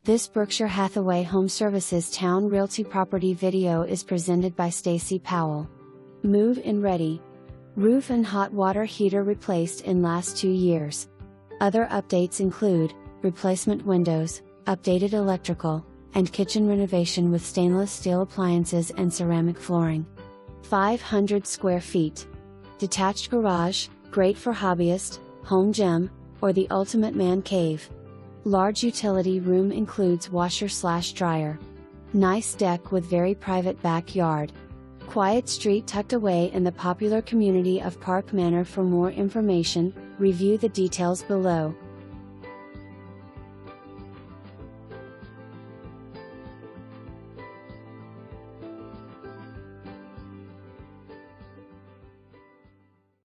This Berkshire Hathaway HomeServices Towne Realty property video is presented by Stacie Powell. Move-in ready. Roof and hot water heater replaced in last 2 years. Other updates include replacement windows, updated electrical, and kitchen renovation with stainless steel appliances and ceramic flooring. 500 square feet. Detached garage, great for hobbyist, home gym, or the ultimate man cave. Large utility room includes washer/dryer. Nice deck with very private backyard. Quiet street tucked away in the popular community of Park Manor. For more information, review the details below.